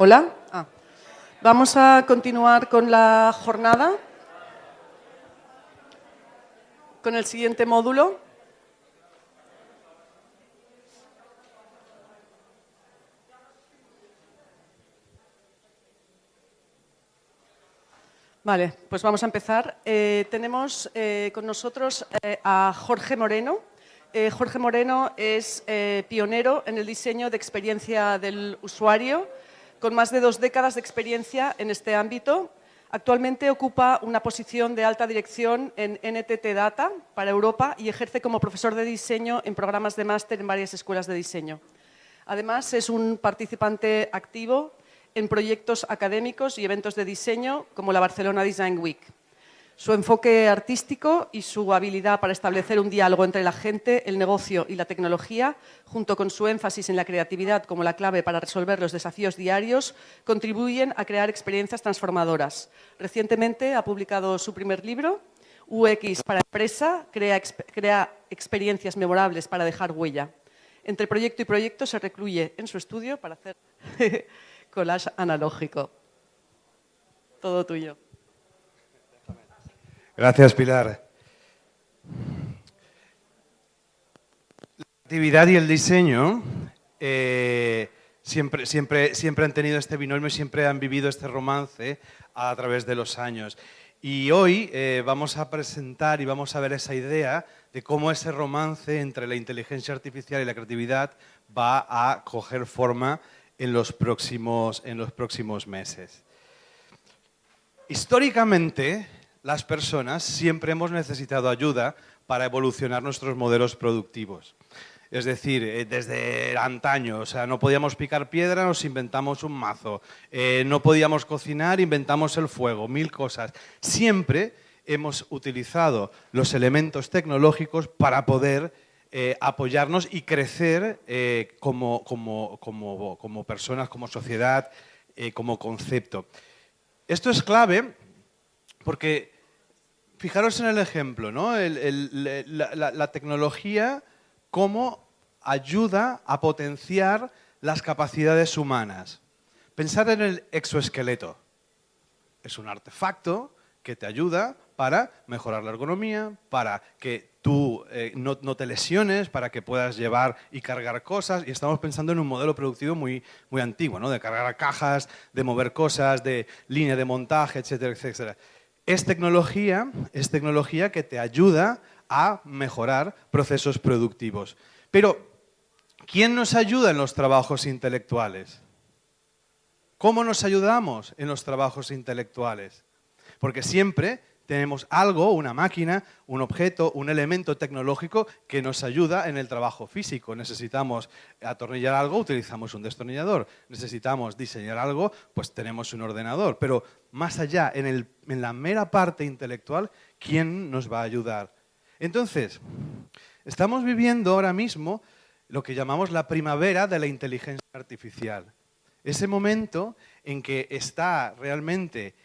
Hola. Vamos a continuar con la jornada, con el siguiente módulo. Vale, pues vamos a empezar. Tenemos con nosotros a Jorge Moreno. Jorge Moreno es pionero en el diseño de experiencia del usuario, con más de 2 décadas de experiencia en este ámbito. Actualmente ocupa una posición de alta dirección en NTT Data para Europa y ejerce como profesor de diseño en programas de máster en varias escuelas de diseño. Además, es un participante activo en proyectos académicos y eventos de diseño como la Barcelona Design Week. Su enfoque artístico y su habilidad para establecer un diálogo entre la gente, el negocio y la tecnología, junto con su énfasis en la creatividad como la clave para resolver los desafíos diarios, contribuyen a crear experiencias transformadoras. Recientemente ha publicado su primer libro, UX para Empresa, crea experiencias memorables para dejar huella. Entre proyecto y proyecto se recluye en su estudio para hacer collage analógico. Todo tuyo. Gracias, Pilar. La creatividad y el diseño siempre han tenido este binomio, siempre han vivido este romance a través de los años. Y hoy vamos a presentar y vamos a ver esa idea de cómo ese romance entre la inteligencia artificial y la creatividad va a coger forma en los próximos meses. Históricamente, las personas siempre hemos necesitado ayuda para evolucionar nuestros modelos productivos. Es decir, desde antaño, o sea, no podíamos picar piedra, nos inventamos un mazo. No podíamos cocinar, inventamos el fuego, 1000 cosas. Siempre hemos utilizado los elementos tecnológicos para poder apoyarnos y crecer como personas, como sociedad, como concepto. Esto es clave porque, fijaros en el ejemplo, ¿no? La tecnología cómo ayuda a potenciar las capacidades humanas. Pensar en el exoesqueleto. Es un artefacto que te ayuda para mejorar la ergonomía, para que tú no te lesiones, para que puedas llevar y cargar cosas. Y estamos pensando en un modelo productivo muy antiguo, ¿no? De cargar cajas, de mover cosas, de línea de montaje, etcétera, etcétera. Es tecnología que te ayuda a mejorar procesos productivos. Pero, ¿quién nos ayuda en los trabajos intelectuales? ¿Cómo nos ayudamos en los trabajos intelectuales? Porque siempre tenemos algo, una máquina, un objeto, un elemento tecnológico que nos ayuda en el trabajo físico. Necesitamos atornillar algo, utilizamos un destornillador. Necesitamos diseñar algo, pues tenemos un ordenador. Pero más allá, en la mera parte intelectual, ¿quién nos va a ayudar? Entonces, estamos viviendo ahora mismo lo que llamamos la primavera de la inteligencia artificial. Ese momento en que está realmente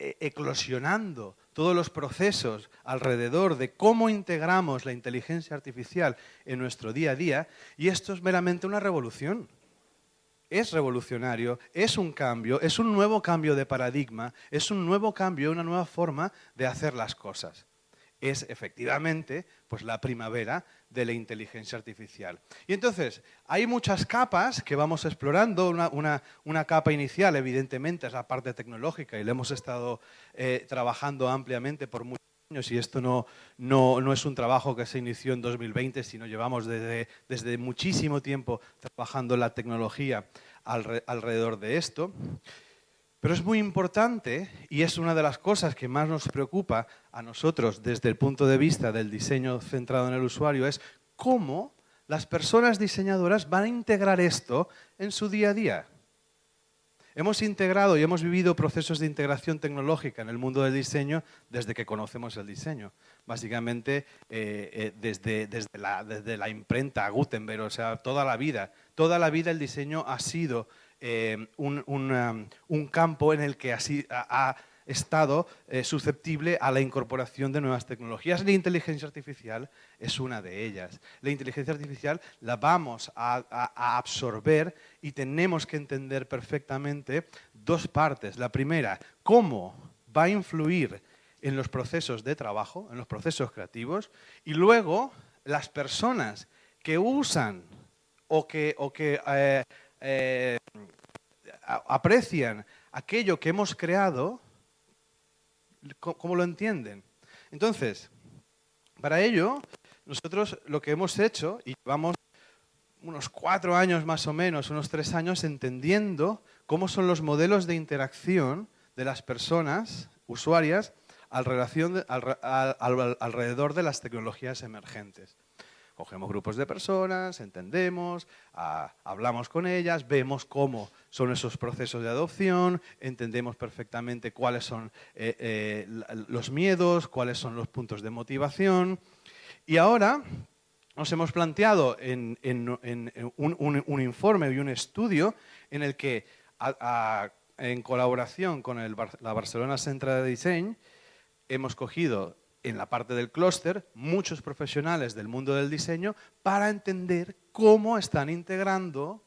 eclosionando todos los procesos alrededor de cómo integramos la inteligencia artificial en nuestro día a día, y esto es meramente una revolución. Es revolucionario, es un cambio, es un nuevo cambio de paradigma, es un nuevo cambio, una nueva forma de hacer las cosas. Es efectivamente pues, la primavera de la inteligencia artificial. Y entonces, hay muchas capas que vamos explorando. Una capa inicial, evidentemente, es la parte tecnológica y la hemos estado trabajando ampliamente por muchos años, y esto no es un trabajo que se inició en 2020, sino llevamos desde muchísimo tiempo trabajando la tecnología alrededor de esto. Pero es muy importante, y es una de las cosas que más nos preocupa a nosotros desde el punto de vista del diseño centrado en el usuario, es cómo las personas diseñadoras van a integrar esto en su día a día. Hemos integrado y hemos vivido procesos de integración tecnológica en el mundo del diseño desde que conocemos el diseño. Básicamente desde la imprenta Gutenberg, o sea, toda la vida el diseño ha sido un campo en el que estado susceptible a la incorporación de nuevas tecnologías. La inteligencia artificial es una de ellas. La inteligencia artificial la vamos a absorber y tenemos que entender perfectamente dos partes. La primera, cómo va a influir en los procesos de trabajo, en los procesos creativos, y luego las personas que usan o que aprecian aquello que hemos creado, ¿cómo lo entienden? Entonces, para ello, nosotros lo que hemos hecho, y llevamos unos 4 años más o menos, unos 3 años, entendiendo cómo son los modelos de interacción de las personas usuarias alrededor de las tecnologías emergentes. Cogemos grupos de personas, entendemos, hablamos con ellas, vemos cómo son esos procesos de adopción, entendemos perfectamente cuáles son los miedos, cuáles son los puntos de motivación. Y ahora nos hemos planteado en un informe y un estudio en el que, en colaboración con la Barcelona Centre de Disseny, hemos cogido en la parte del clúster muchos profesionales del mundo del diseño para entender cómo están integrando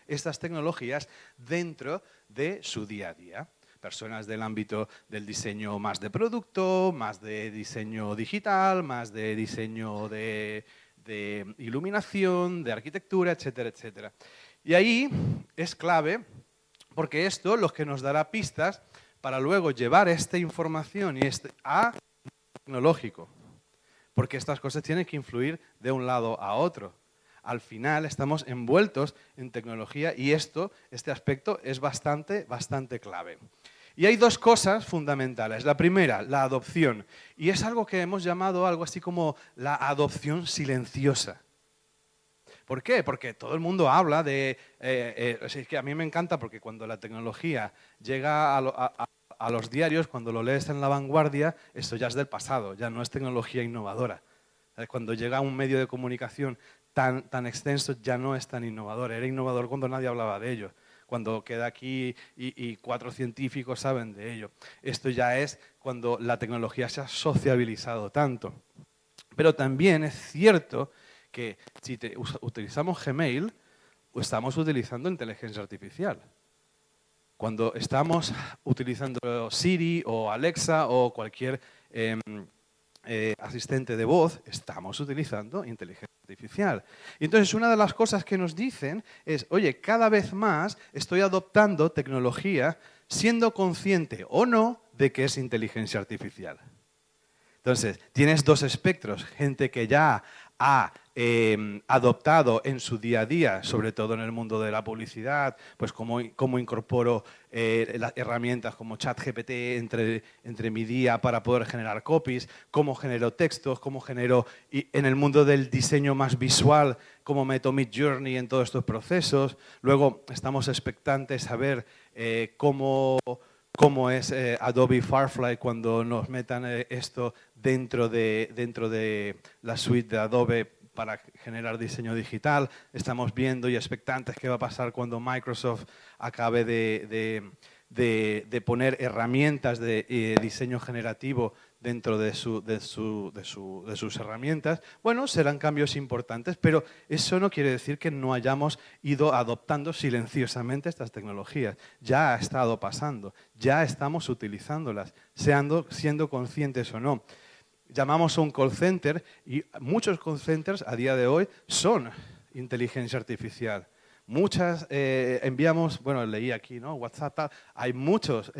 estas tecnologías dentro de su día a día. Personas del ámbito del diseño más de producto, más de diseño digital, más de diseño de iluminación, de arquitectura, etcétera, etcétera. Y ahí es clave porque esto lo que nos dará pistas para luego llevar esta información a tecnológico, porque estas cosas tienen que influir de un lado a otro. Al final estamos envueltos en tecnología y este aspecto es bastante clave. Y hay dos cosas fundamentales. La primera, la adopción, y es algo que hemos llamado algo así como la adopción silenciosa. ¿Por qué? Porque todo el mundo habla de... es que a mí me encanta porque cuando la tecnología llega a los diarios, cuando lo lees en La Vanguardia, esto ya es del pasado, ya no es tecnología innovadora. Cuando llega a un medio de comunicación tan extenso, ya no es tan innovador. Era innovador cuando nadie hablaba de ello. Cuando queda aquí y 4 científicos saben de ello. Esto ya es cuando la tecnología se ha sociabilizado tanto. Pero también es cierto que si utilizamos Gmail, estamos utilizando inteligencia artificial. Cuando estamos utilizando Siri o Alexa o cualquier asistente de voz, estamos utilizando inteligencia artificial. Y entonces una de las cosas que nos dicen es, oye, cada vez más estoy adoptando tecnología siendo consciente o no de que es inteligencia artificial. Entonces, tienes dos espectros, gente que ya ha adoptado en su día a día, sobre todo en el mundo de la publicidad, pues cómo incorporo las herramientas como ChatGPT entre mi día para poder generar copies, cómo genero textos, cómo genero, y en el mundo del diseño más visual, cómo meto Midjourney en todos estos procesos. Luego estamos expectantes a ver cómo es Adobe Firefly cuando nos metan esto dentro de la suite de Adobe para generar diseño digital. Estamos viendo y expectantes qué va a pasar cuando Microsoft acabe de poner herramientas de diseño generativo dentro de sus herramientas. Bueno, serán cambios importantes, pero eso no quiere decir que no hayamos ido adoptando silenciosamente estas tecnologías. Ya ha estado pasando, ya estamos utilizándolas, siendo conscientes o no. Llamamos a un call center y muchos call centers a día de hoy son inteligencia artificial. Muchas enviamos, bueno, leí aquí, ¿no? WhatsApp, hay muchas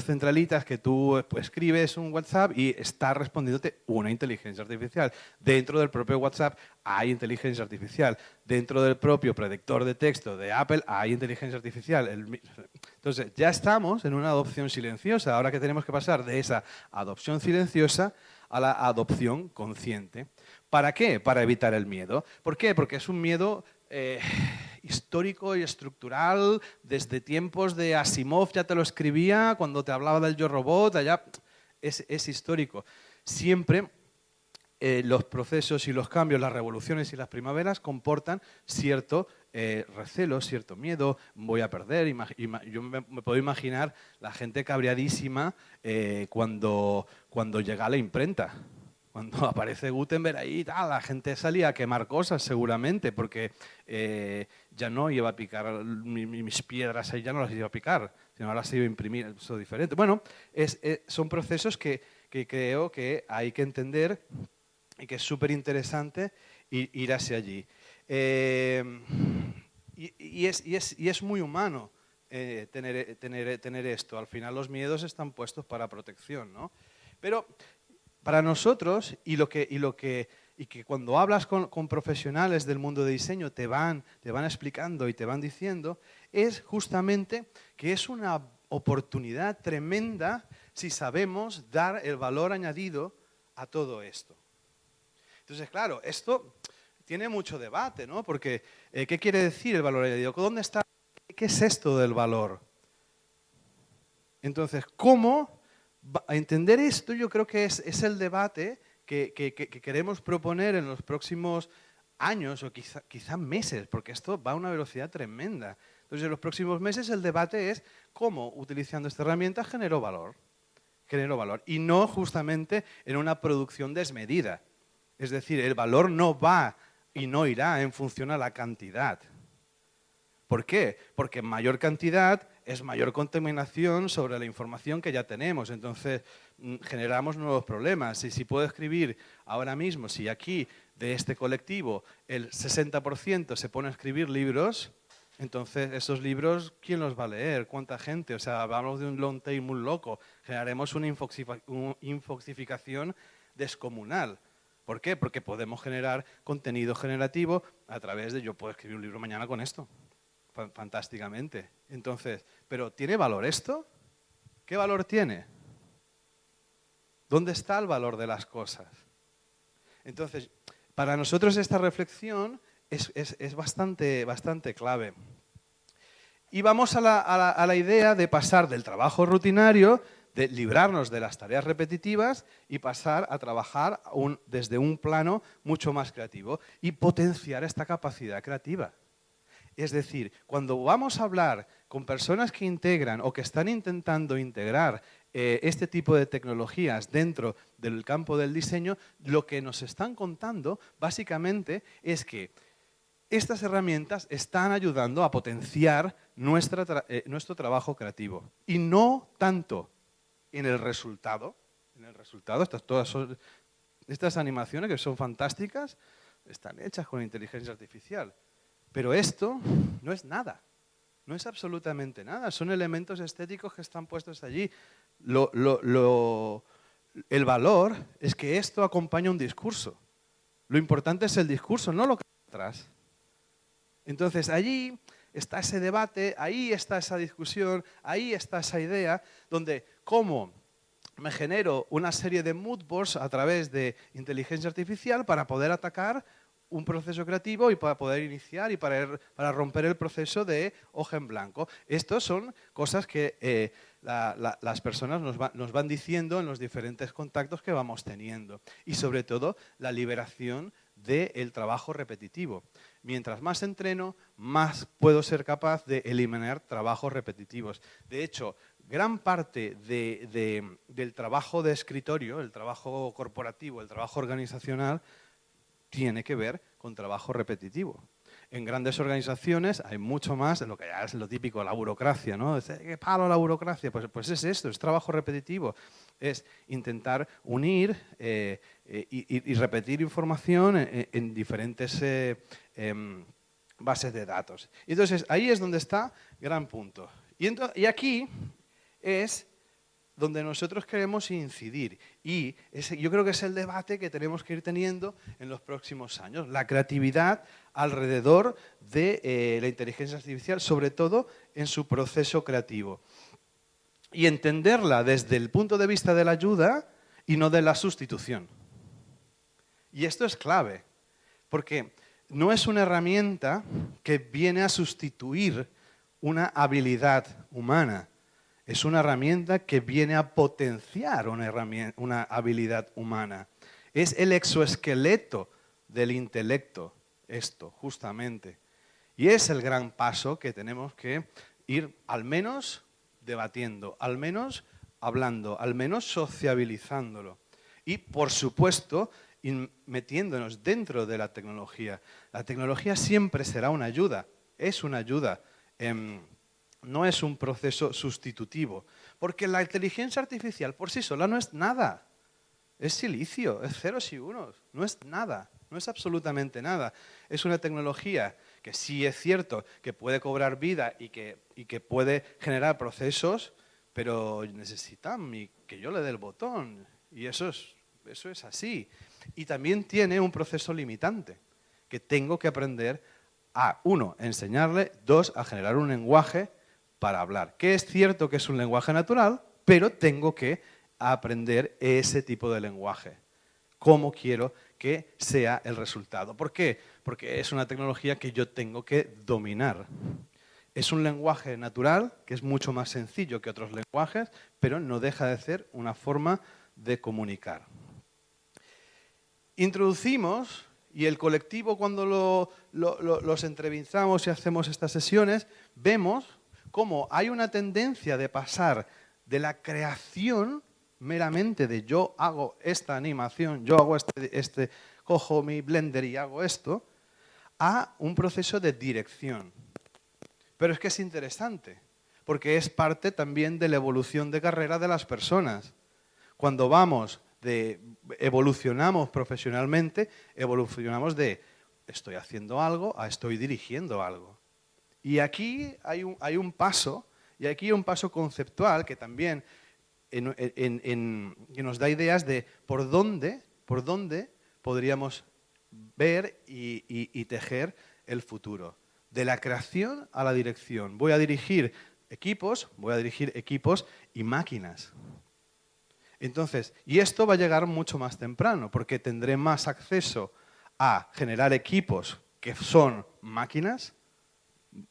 centralitas que tú escribes un WhatsApp y está respondiéndote una inteligencia artificial. Dentro del propio WhatsApp hay inteligencia artificial. Dentro del propio predictor de texto de Apple hay inteligencia artificial. Entonces, ya estamos en una adopción silenciosa. Ahora que tenemos que pasar de esa adopción silenciosa a la adopción consciente. ¿Para qué? Para evitar el miedo. ¿Por qué? Porque es un miedo histórico y estructural, desde tiempos de Asimov ya te lo escribía, cuando te hablaba del Yo Robot, allá es histórico. Siempre los procesos y los cambios, las revoluciones y las primaveras comportan cierto recelo, cierto miedo, voy a perder. Yo me puedo imaginar la gente cabreadísima cuando llega a la imprenta. Cuando aparece Gutenberg ahí, la gente salía a quemar cosas seguramente, porque ya no iba a picar mis piedras ahí, ya no las iba a picar, sino las iba a imprimir, eso diferente. Bueno, son procesos que creo que hay que entender y que es súper interesante ir hacia allí. Y es muy humano tener esto. Al final los miedos están puestos para protección, ¿no? Pero para nosotros, y que cuando hablas con profesionales del mundo de diseño te van explicando y te van diciendo, es justamente que es una oportunidad tremenda si sabemos dar el valor añadido a todo esto. Entonces, claro, esto tiene mucho debate, ¿no? Porque, ¿qué quiere decir el valor añadido? ¿Dónde está? ¿Qué es esto del valor? Entonces, ¿cómo entender esto? Yo creo que es el debate que queremos proponer en los próximos años o quizá meses, porque esto va a una velocidad tremenda. Entonces, en los próximos meses el debate es cómo, utilizando esta herramienta, genero valor. Y no justamente en una producción desmedida. Es decir, el valor no va y no irá en función a la cantidad. ¿Por qué? Porque mayor cantidad es mayor contaminación sobre la información que ya tenemos. Entonces, generamos nuevos problemas. Y si puedo escribir ahora mismo, si aquí de este colectivo el 60% se pone a escribir libros, entonces esos libros, ¿quién los va a leer? ¿Cuánta gente? O sea, hablamos de un long tail muy loco. Generaremos una infoxificación descomunal. ¿Por qué? Porque podemos generar contenido generativo a través de, yo puedo escribir un libro mañana con esto. Fantásticamente. Entonces, ¿pero tiene valor esto? ¿Qué valor tiene? ¿Dónde está el valor de las cosas? Entonces, para nosotros esta reflexión es bastante clave. Y vamos a la idea de pasar del trabajo rutinario, de librarnos de las tareas repetitivas y pasar a trabajar desde un plano mucho más creativo y potenciar esta capacidad creativa. Es decir, cuando vamos a hablar con personas que integran o que están intentando integrar este tipo de tecnologías dentro del campo del diseño, lo que nos están contando básicamente es que estas herramientas están ayudando a potenciar nuestro trabajo creativo. Y no tanto en el resultado. Estas animaciones que son fantásticas están hechas con inteligencia artificial. Pero esto no es nada, no es absolutamente nada, son elementos estéticos que están puestos allí. El valor es que esto acompaña un discurso. Lo importante es el discurso, no lo que hay detrás. Entonces allí está ese debate, ahí está esa discusión, ahí está esa idea, donde cómo me genero una serie de mood boards a través de inteligencia artificial para poder atacar un proceso creativo y para poder iniciar y para romper el proceso de hoja en blanco. Estas son cosas que las personas nos van diciendo en los diferentes contactos que vamos teniendo. Y sobre todo, la liberación del trabajo repetitivo. Mientras más entreno, más puedo ser capaz de eliminar trabajos repetitivos. De hecho, gran parte del trabajo de escritorio, el trabajo corporativo, el trabajo organizacional, tiene que ver con trabajo repetitivo. En grandes organizaciones hay mucho más de lo que ya es lo típico, la burocracia, ¿no? ¿Qué palo la burocracia? Pues es esto, es trabajo repetitivo. Es intentar unir y repetir información en diferentes bases de datos. Entonces, ahí es donde está gran punto. Y aquí es donde nosotros queremos incidir. Y yo creo que es el debate que tenemos que ir teniendo en los próximos años. La creatividad alrededor de la inteligencia artificial, sobre todo en su proceso creativo. Y entenderla desde el punto de vista de la ayuda y no de la sustitución. Y esto es clave, porque no es una herramienta que viene a sustituir una habilidad humana. Es una herramienta que viene a potenciar una habilidad humana. Es el exoesqueleto del intelecto, esto, justamente. Y es el gran paso que tenemos que ir al menos debatiendo, al menos hablando, al menos sociabilizándolo. Y, por supuesto, metiéndonos dentro de la tecnología. La tecnología siempre será una ayuda, es una ayuda, no es un proceso sustitutivo. Porque la inteligencia artificial por sí sola no es nada. Es silicio, es ceros y unos, no es nada, no es absolutamente nada. Es una tecnología que sí es cierto que puede cobrar vida y que puede generar procesos, pero necesita que yo le dé el botón. Y eso es así. Y también tiene un proceso limitante, que tengo que aprender a, uno, enseñarle, dos, a generar un lenguaje para hablar. Que es cierto que es un lenguaje natural, pero tengo que aprender ese tipo de lenguaje. ¿Cómo quiero que sea el resultado? ¿Por qué? Porque es una tecnología que yo tengo que dominar. Es un lenguaje natural que es mucho más sencillo que otros lenguajes, pero no deja de ser una forma de comunicar. Introducimos, y el colectivo cuando los entrevistamos y hacemos estas sesiones, vemos cómo hay una tendencia de pasar de la creación meramente de yo hago esta animación, yo hago cojo mi Blender y hago esto, a un proceso de dirección. Pero es que es interesante, porque es parte también de la evolución de carrera de las personas. Cuando evolucionamos profesionalmente, evolucionamos de estoy haciendo algo a estoy dirigiendo algo. Y aquí hay un paso, y aquí hay un paso conceptual que también que nos da ideas de por dónde podríamos ver y tejer el futuro. De la creación a la dirección. Voy a dirigir equipos y máquinas. Entonces, y esto va a llegar mucho más temprano, porque tendré más acceso a generar equipos que son máquinas,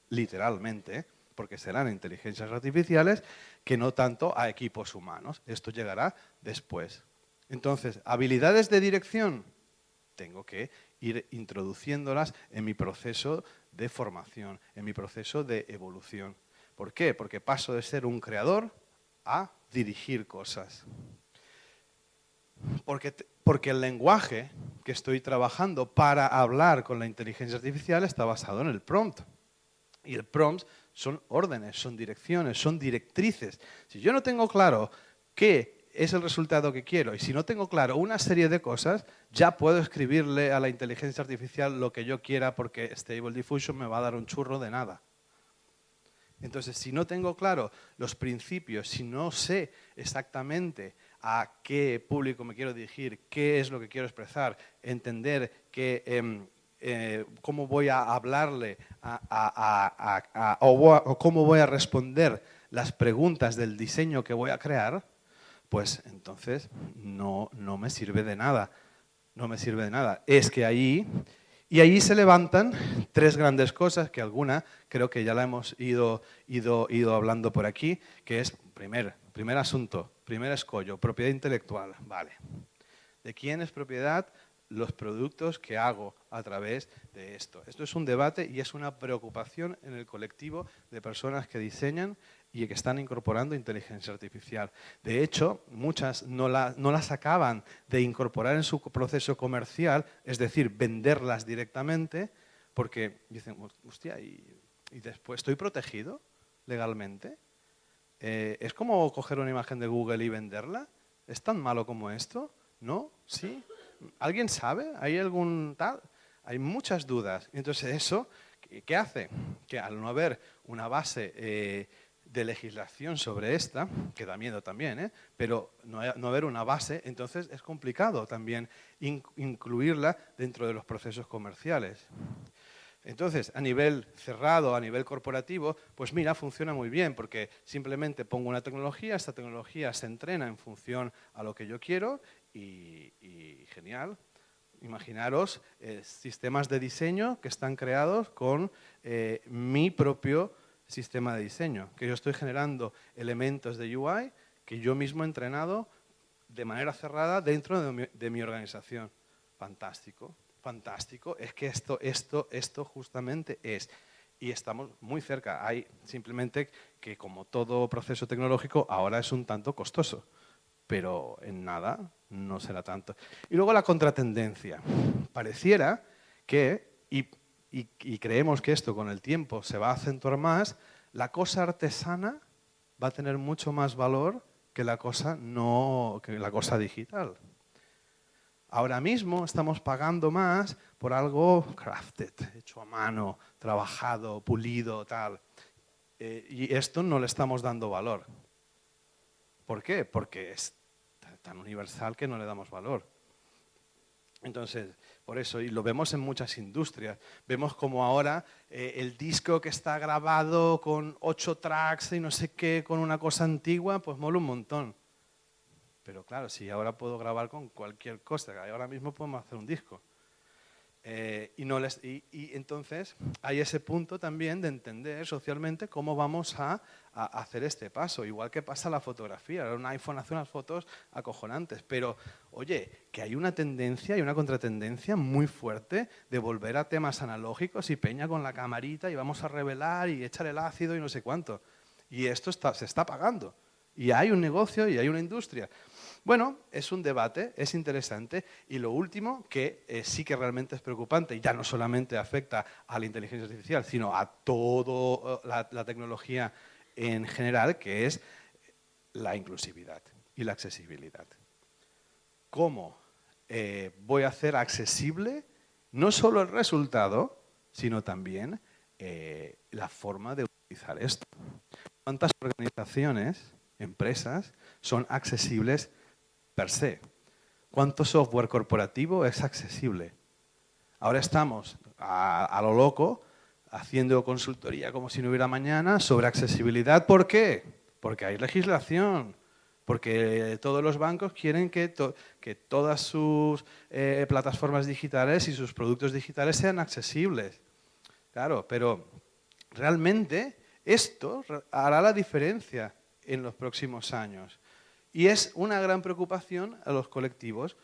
literalmente, porque serán inteligencias artificiales, que no tanto a equipos humanos. Esto llegará después. Entonces, habilidades de dirección, tengo que ir introduciéndolas en mi proceso de formación, en mi proceso de evolución. ¿Por qué? Porque paso de ser un creador a dirigir cosas. Porque el lenguaje que estoy trabajando para hablar con la inteligencia artificial está basado en el prompt. Y el prompt son órdenes, son direcciones, son directrices. Si yo no tengo claro qué es el resultado que quiero y si no tengo claro una serie de cosas, ya puedo escribirle a la inteligencia artificial lo que yo quiera porque Stable Diffusion me va a dar un churro de nada. Entonces, si no tengo claro los principios, si no sé exactamente a qué público me quiero dirigir, qué es lo que quiero expresar, entender cómo voy a hablarle o cómo voy a responder las preguntas del diseño que voy a crear, pues entonces no me sirve de nada. No me sirve de nada. Es que ahí se levantan tres grandes cosas, que alguna creo que ya la hemos ido hablando por aquí, que es, primer asunto, primer escollo, propiedad intelectual. Vale. ¿De quién es propiedad? Los productos que hago a través de esto. Esto es un debate y es una preocupación en el colectivo de personas que diseñan y que están incorporando inteligencia artificial. De hecho, muchas no las acaban de incorporar en su proceso comercial, es decir, venderlas directamente, porque dicen, hostia, ¿y después estoy protegido legalmente? ¿Es como coger una imagen de Google y venderla? ¿Es tan malo como esto? ¿No? ¿Sí? ¿Alguien sabe? ¿Hay algún tal? Hay muchas dudas. Entonces, ¿eso qué hace? Que al no haber una base de legislación sobre esta, que da miedo también, pero no haber una base, entonces es complicado también incluirla dentro de los procesos comerciales. Entonces, a nivel cerrado, a nivel corporativo, pues mira, funciona muy bien porque simplemente pongo una tecnología, esta tecnología se entrena en función a lo que yo quiero y genial. Imaginaros sistemas de diseño que están creados con mi propio sistema de diseño, que yo estoy generando elementos de UI que yo mismo he entrenado de manera cerrada dentro de mi organización. Fantástico. Fantástico, es que esto justamente es Y estamos muy cerca. Hay simplemente que, como todo proceso tecnológico, ahora es un tanto costoso, pero en nada no será tanto. Y luego la contratendencia. Pareciera que, y creemos que esto con el tiempo se va a acentuar más, la cosa artesana va a tener mucho más valor que la cosa digital. Ahora mismo estamos pagando más por algo crafted, hecho a mano, trabajado, pulido, tal. Y esto no le estamos dando valor. ¿Por qué? Porque es tan universal que no le damos valor. Entonces, por eso, y lo vemos en muchas industrias, vemos como ahora el disco que está grabado con 8 tracks y no sé qué, con una cosa antigua, pues mola un montón. Pero claro, si ahora puedo grabar con cualquier cosa, ahora mismo podemos hacer un disco. Y entonces hay ese punto también de entender socialmente cómo vamos a hacer este paso. Igual que pasa la fotografía. Un iPhone hace unas fotos acojonantes. Pero, oye, que hay una tendencia y una contratendencia muy fuerte de volver a temas analógicos y peña con la camarita y vamos a revelar y echar el ácido y no sé cuánto. Y esto se está pagando. Y hay un negocio y hay una industria. Bueno, es un debate, es interesante. Y lo último, que sí que realmente es preocupante, y ya no solamente afecta a la inteligencia artificial, sino a toda la tecnología en general, que es la inclusividad y la accesibilidad. ¿Cómo voy a hacer accesible no solo el resultado, sino también la forma de utilizar esto? ¿Cuántas organizaciones, empresas, son accesibles per se? ¿Cuánto software corporativo es accesible? Ahora estamos a lo loco haciendo consultoría como si no hubiera mañana sobre accesibilidad. ¿Por qué? Porque hay legislación, porque todos los bancos quieren que todas sus plataformas digitales y sus productos digitales sean accesibles. Claro, pero realmente esto hará la diferencia en los próximos años. Y es una gran preocupación a los colectivos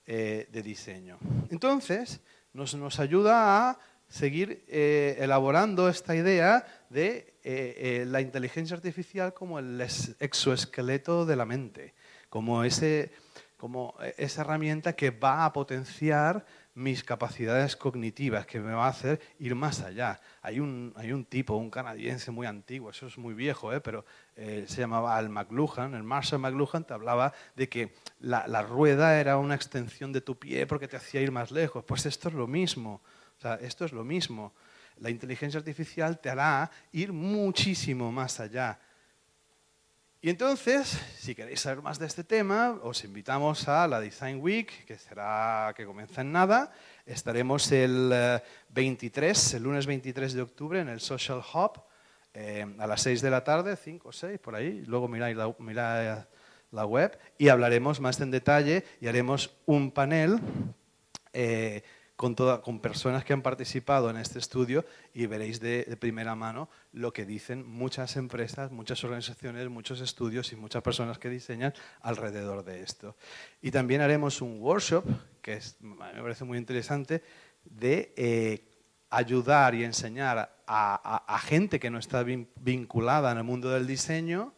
de diseño. Entonces, nos ayuda a seguir elaborando esta idea de la inteligencia artificial como el exoesqueleto de la mente, como esa herramienta que va a potenciar mis capacidades cognitivas, que me va a hacer ir más allá. Hay un tipo, un canadiense muy antiguo, eso es muy viejo, pero se llamaba el McLuhan, el Marshall McLuhan, te hablaba de que la rueda era una extensión de tu pie porque te hacía ir más lejos. Pues esto es lo mismo, o sea, esto es lo mismo. La inteligencia artificial te hará ir muchísimo más allá. Y entonces, si queréis saber más de este tema, os invitamos a la Design Week, que comienza en nada. Estaremos el lunes 23 de octubre en el Social Hub a las 6 de la tarde, 5 o 6, por ahí. Luego miráis la web y hablaremos más en detalle y haremos un panel con personas que han participado en este estudio y veréis de primera mano lo que dicen muchas empresas, muchas organizaciones, muchos estudios y muchas personas que diseñan alrededor de esto. Y también haremos un workshop, que me parece muy interesante, de ayudar y enseñar a gente que no está vinculada en el mundo del diseño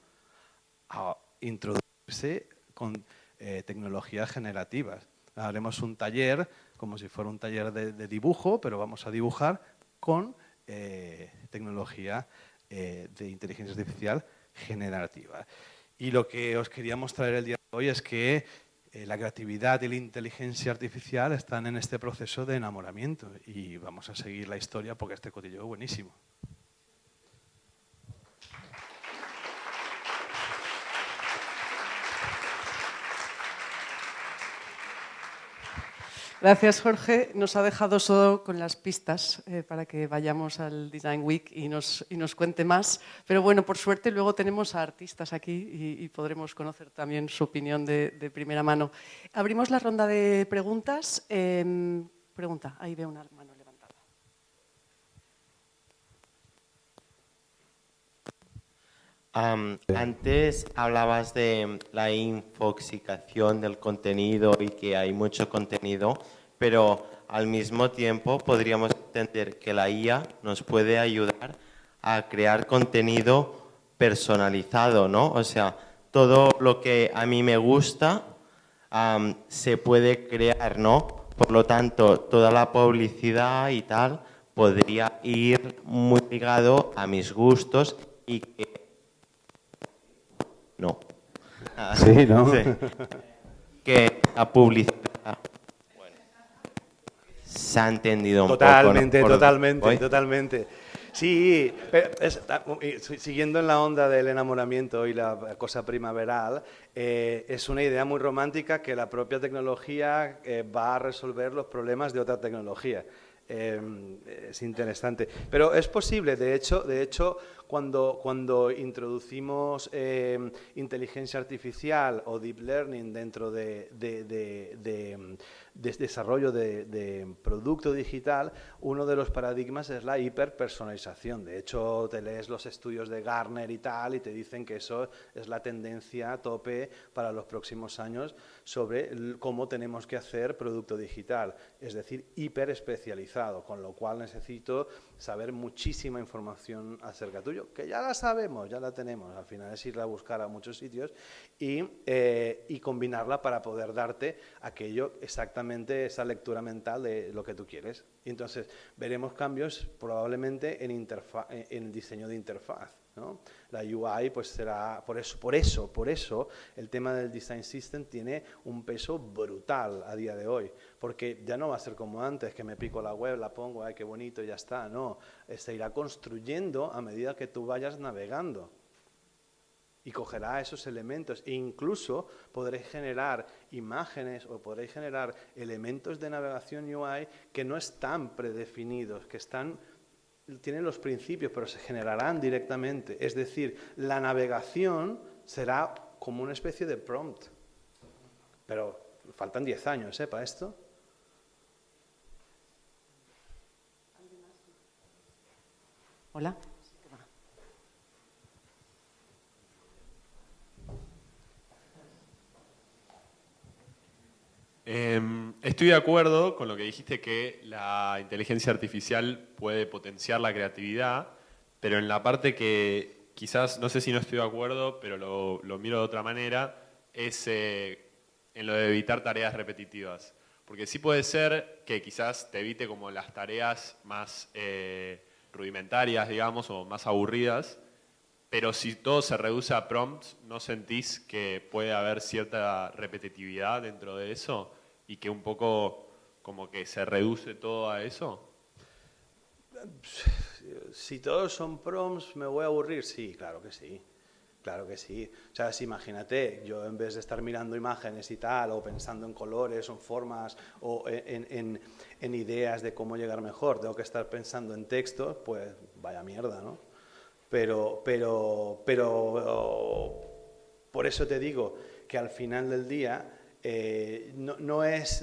a introducirse con tecnologías generativas. Haremos un taller, como si fuera un taller de dibujo, pero vamos a dibujar con tecnología de inteligencia artificial generativa. Y lo que os quería mostrar el día de hoy es que la creatividad y la inteligencia artificial están en este proceso de enamoramiento y vamos a seguir la historia porque este cotilleo es buenísimo. Gracias, Jorge. Nos ha dejado solo con las pistas para que vayamos al Design Week y nos cuente más. Pero bueno, por suerte luego tenemos a artistas aquí y podremos conocer también su opinión de primera mano. Abrimos la ronda de preguntas. Pregunta, ahí veo una mano levantada. Antes hablabas de la infoxicación del contenido y que hay mucho contenido, pero al mismo tiempo podríamos entender que la IA nos puede ayudar a crear contenido personalizado, ¿no? O sea, todo lo que a mí me gusta se puede crear, ¿no? Por lo tanto, toda la publicidad y tal podría ir muy ligado a mis gustos y que... No. Sí, ¿no? Sí. Que la publicidad... Bueno, se ha entendido un Totalmente, poco, ¿no? totalmente, ¿Hoy? totalmente. Sí, pero siguiendo en la onda del enamoramiento y la cosa primaveral, es una idea muy romántica que la propia tecnología va a resolver los problemas de otra tecnología. Es interesante. Pero es posible, de hecho cuando introducimos inteligencia artificial o deep learning dentro de desarrollo de producto digital, uno de los paradigmas es la hiperpersonalización. De hecho, te lees los estudios de Gartner y tal y te dicen que eso es la tendencia a tope para los próximos años sobre cómo tenemos que hacer producto digital, es decir, hiperespecializado, con lo cual necesito saber muchísima información acerca tuyo, que ya la sabemos, ya la tenemos, al final es irla a buscar a muchos sitios y combinarla para poder darte aquello exactamente, esa lectura mental de lo que tú quieres. Y entonces veremos cambios probablemente en el diseño de interfaz, ¿no? La UI pues será, por eso el tema del Design System tiene un peso brutal a día de hoy, porque ya no va a ser como antes, que me pico la web, la pongo, ay qué bonito y ya está, no, se irá construyendo a medida que tú vayas navegando. Y cogerá esos elementos e incluso podréis generar imágenes o podréis generar elementos de navegación UI que no están predefinidos, que tienen los principios, pero se generarán directamente. Es decir, la navegación será como una especie de prompt. Pero faltan 10 años, para esto. Hola. Estoy de acuerdo con lo que dijiste, que la inteligencia artificial puede potenciar la creatividad, pero en la parte que quizás, no sé si no estoy de acuerdo, pero lo miro de otra manera, es en lo de evitar tareas repetitivas. Porque sí puede ser que quizás te evite como las tareas más rudimentarias, digamos, o más aburridas, pero si todo se reduce a prompts, ¿no sentís que puede haber cierta repetitividad dentro de eso y que un poco como que se reduce todo a eso? Si todos son prompts, ¿me voy a aburrir? Sí, claro que sí. Claro que sí. O sea, si imagínate, yo en vez de estar mirando imágenes y tal, o pensando en colores, o en formas, o en ideas de cómo llegar mejor, tengo que estar pensando en textos, pues vaya mierda, ¿no? Pero por eso te digo que al final del día no es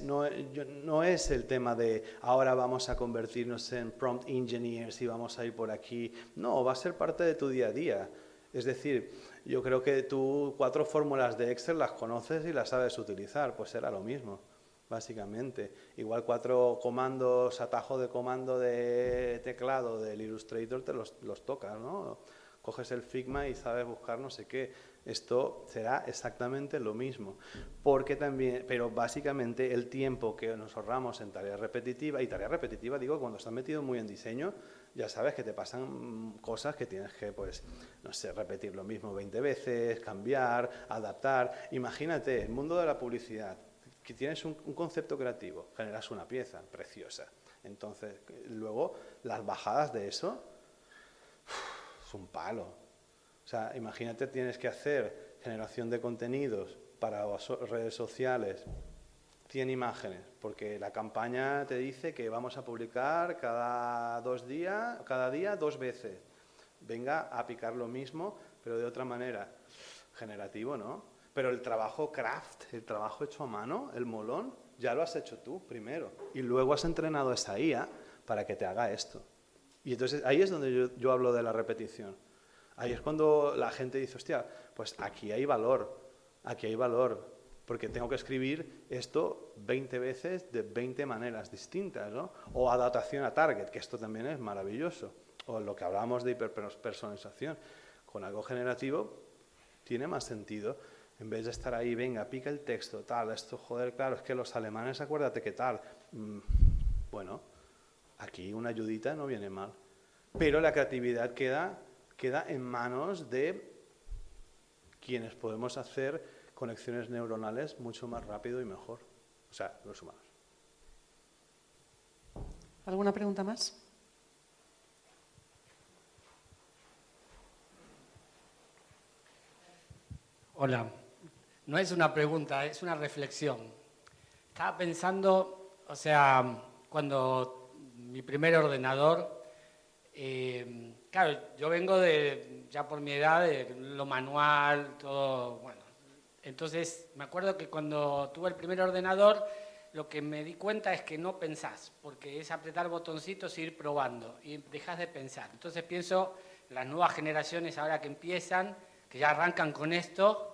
el tema de ahora vamos a convertirnos en prompt engineers y vamos a ir por aquí. No, va a ser parte de tu día a día. Es decir, yo creo que tú 4 fórmulas de Excel las conoces y las sabes utilizar, pues será lo mismo, básicamente. Igual 4 comandos, atajos de comando de teclado del Illustrator te los tocas, ¿no? Coges el Figma y sabes buscar no sé qué. Esto será exactamente lo mismo, porque también, pero básicamente el tiempo que nos ahorramos en tareas repetitivas, y tareas repetitivas digo cuando estás metido muy en diseño, ya sabes que te pasan cosas que tienes que, pues, no sé, repetir lo mismo 20 veces, cambiar, adaptar. Imagínate, el mundo de la publicidad, que tienes un concepto creativo, generas una pieza preciosa. Entonces, luego, las bajadas de eso, es un palo. O sea, imagínate, tienes que hacer generación de contenidos para redes sociales, 100 imágenes, porque la campaña te dice que vamos a publicar cada día 2 veces. Venga a picar lo mismo, pero de otra manera. Generativo, ¿no? Pero el trabajo craft, el trabajo hecho a mano, el molón, ya lo has hecho tú primero. Y luego has entrenado esa IA para que te haga esto. Y entonces ahí es donde yo hablo de la repetición. Ahí es cuando la gente dice, hostia, pues aquí hay valor, porque tengo que escribir esto 20 veces de 20 maneras distintas, ¿no? O adaptación a target, que esto también es maravilloso. O lo que hablábamos de hiperpersonalización. Con algo generativo tiene más sentido. En vez de estar ahí, venga, pica el texto, tal, esto, joder, claro, es que los alemanes, acuérdate que tal. Bueno, aquí una ayudita no viene mal. Pero la creatividad queda en manos de quienes podemos hacer conexiones neuronales mucho más rápido y mejor. O sea, los humanos. ¿Alguna pregunta más? Hola. No es una pregunta, es una reflexión. Estaba pensando, o sea, cuando mi primer ordenador, claro, yo vengo ya por mi edad, de lo manual, todo, bueno. Entonces, me acuerdo que cuando tuve el primer ordenador, lo que me di cuenta es que no pensás, porque es apretar botoncitos e ir probando, y dejas de pensar. Entonces pienso, las nuevas generaciones ahora que empiezan, que ya arrancan con esto,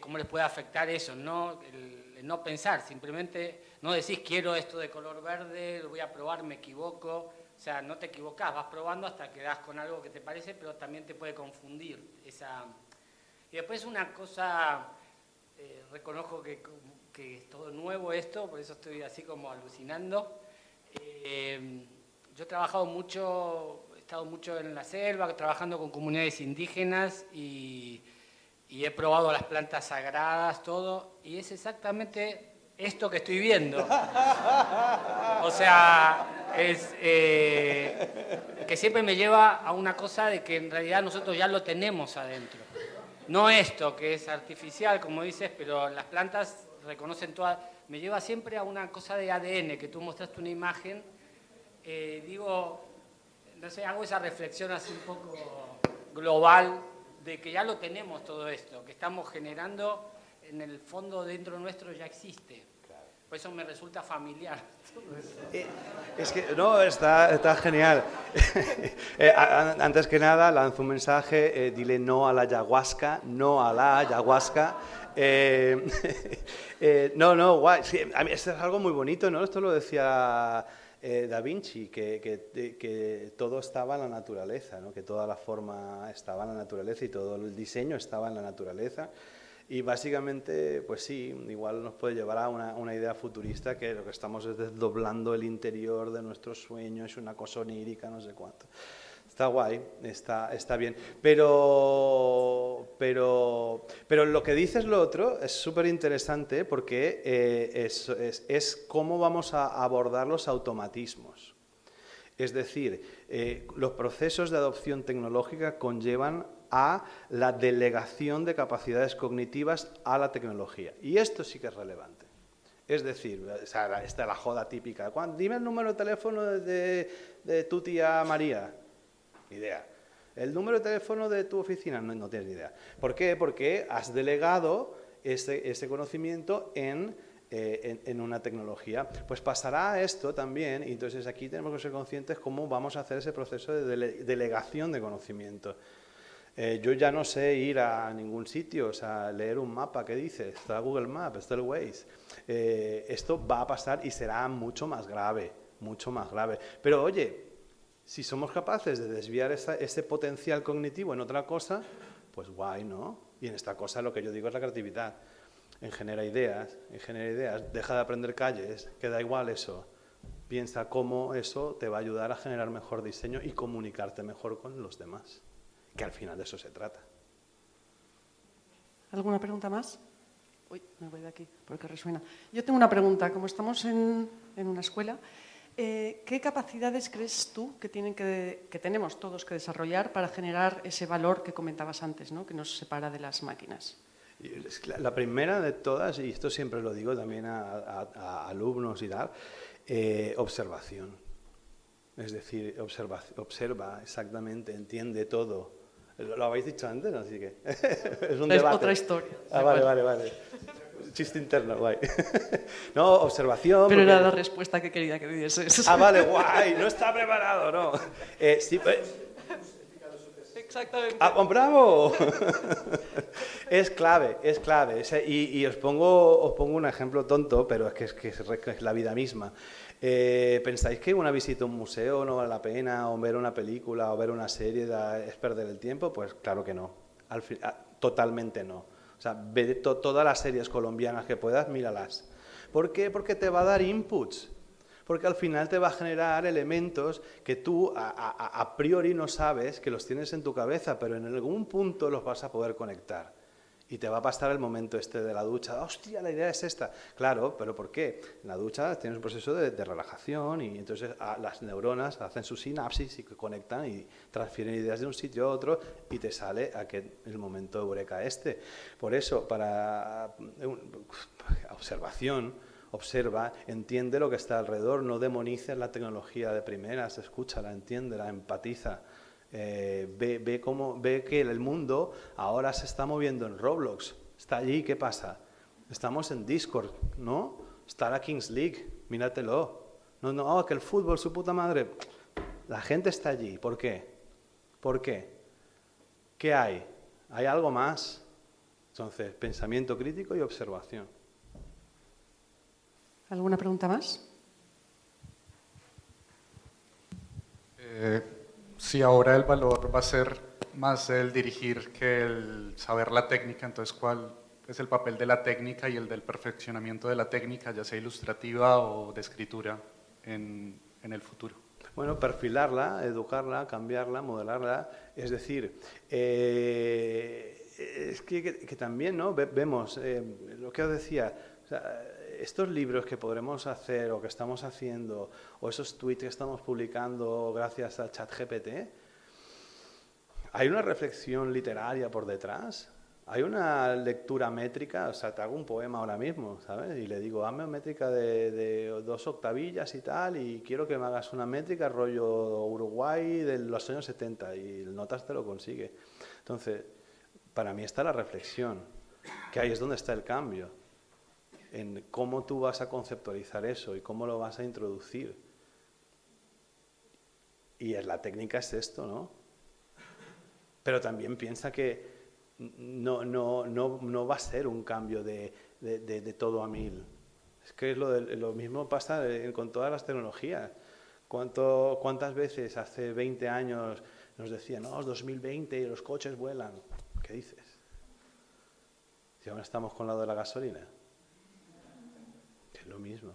cómo les puede afectar eso, ¿no? El no pensar, simplemente no decís quiero esto de color verde, lo voy a probar, me equivoco, o sea, no te equivocás, vas probando hasta que das con algo que te parece, pero también te puede confundir esa. Y después una cosa, reconozco que es todo nuevo esto, por eso estoy así como alucinando. Yo he trabajado mucho, he estado mucho en la selva, trabajando con comunidades indígenas y he probado las plantas sagradas, todo, y es exactamente esto que estoy viendo. O sea, es que siempre me lleva a una cosa de que en realidad nosotros ya lo tenemos adentro. No esto, que es artificial, como dices, pero las plantas reconocen todas. Me lleva siempre a una cosa de ADN, que tú mostraste una imagen. Digo, no sé, hago esa reflexión así un poco global, de que ya lo tenemos todo esto, que estamos generando, en el fondo dentro nuestro ya existe. Por eso me resulta familiar. Es que, no, está genial. Antes que nada, lanzo un mensaje, dile no a la ayahuasca, no a la ayahuasca. No, guay. Sí, a mí, esto es algo muy bonito, ¿no? Esto lo decía Da Vinci, que todo estaba en la naturaleza, ¿no? Que toda la forma estaba en la naturaleza y todo el diseño estaba en la naturaleza. Y básicamente, pues sí, igual nos puede llevar a una idea futurista, que lo que estamos es desdoblando el interior de nuestro sueño, es una cosa onírica, no sé cuánto. Está guay, está bien. Pero lo que dices lo otro es súper interesante, porque es cómo vamos a abordar los automatismos. Es decir, los procesos de adopción tecnológica conllevan a la delegación de capacidades cognitivas a la tecnología. Y esto sí que es relevante. Es decir, esta es la joda típica. Dime el número de teléfono de tu tía María. Ni idea. El número de teléfono de tu oficina, no tienes ni idea. ¿Por qué? Porque has delegado ese conocimiento en una tecnología. Pues pasará esto también, y entonces aquí tenemos que ser conscientes cómo vamos a hacer ese proceso de delegación de conocimiento. Yo ya no sé ir a ningún sitio, o sea, leer un mapa, ¿qué dice? Está Google Maps, está el Waze. Esto va a pasar y será mucho más grave, mucho más grave. Pero oye, si somos capaces de desviar ese potencial cognitivo en otra cosa, pues guay, ¿no? Y en esta cosa lo que yo digo es la creatividad. Genera ideas, deja de aprender calles, que da igual eso. Piensa cómo eso te va a ayudar a generar mejor diseño y comunicarte mejor con los demás, que al final de eso se trata. ¿Alguna pregunta más? Uy, me voy de aquí porque resuena. Yo tengo una pregunta. Como estamos en una escuela, ¿qué capacidades crees tú que tenemos todos que desarrollar para generar ese valor que comentabas antes, ¿no? Que nos separa de las máquinas? La primera de todas, y esto siempre lo digo también a alumnos y tal, observación. Es decir, observa exactamente, entiende todo. Lo habéis dicho antes, así que es un debate. Otra historia. Vale. Chiste interno, guay. No, observación. Pero porque... era la respuesta que quería que dieses. Vale, guay, no está preparado, no. Sí, Exactamente. ¡Ah, bravo! Es clave, es clave. Y os pongo un ejemplo tonto, pero es que es la vida misma. ¿Pensáis que una visita a un museo no vale la pena, o ver una película, o ver una serie es perder el tiempo? Pues claro que no. Totalmente no. O sea, ve todas las series colombianas que puedas, míralas. ¿Por qué? Porque te va a dar inputs. Porque al final te va a generar elementos que tú a priori no sabes, que los tienes en tu cabeza, pero en algún punto los vas a poder conectar. Y te va a pasar el momento este de la ducha. ¡Hostia, la idea es esta! Claro, ¿pero por qué? En la ducha tienes un proceso de relajación y entonces las neuronas hacen su sinapsis y conectan y transfieren ideas de un sitio a otro y te sale el momento eureka este. Por eso, para observación, observa, entiende lo que está alrededor, no demonices la tecnología de primeras, escúchala, entiéndela, empatiza. Ve que el mundo ahora se está moviendo en Roblox. Está allí, ¿qué pasa? Estamos en Discord, ¿no? Está la Kings League, míratelo. No, que el fútbol, su puta madre. La gente está allí, ¿por qué? ¿Por qué? ¿Qué hay? ¿Hay algo más? Entonces, pensamiento crítico y observación. ¿Alguna pregunta más? Si ahora el valor va a ser más el dirigir que el saber la técnica, entonces ¿cuál es el papel de la técnica y el del perfeccionamiento de la técnica, ya sea ilustrativa o de escritura, en el futuro? Bueno, perfilarla, educarla, cambiarla, modelarla. Es decir, es que también, ¿no? Vemos lo que os decía. O sea, estos libros que podremos hacer o que estamos haciendo, o esos tweets que estamos publicando gracias a ChatGPT, ¿hay una reflexión literaria por detrás? ¿Hay una lectura métrica? O sea, te hago un poema ahora mismo, ¿sabes? Y le digo, hazme métrica de 2 octavillas y tal, y quiero que me hagas una métrica rollo Uruguay de los años 70, y el Notas te lo consigue. Entonces, para mí está la reflexión, que ahí es donde está el cambio, en cómo tú vas a conceptualizar eso y cómo lo vas a introducir. Y la técnica es esto, ¿no? Pero también piensa que no va a ser un cambio de todo a 1000. Es que lo mismo pasa con todas las tecnologías. ¿Cuántas veces hace 20 años nos decían, no, es 2020 y los coches vuelan? ¿Qué dices? Si ahora estamos con lo de la gasolina. Es lo mismo.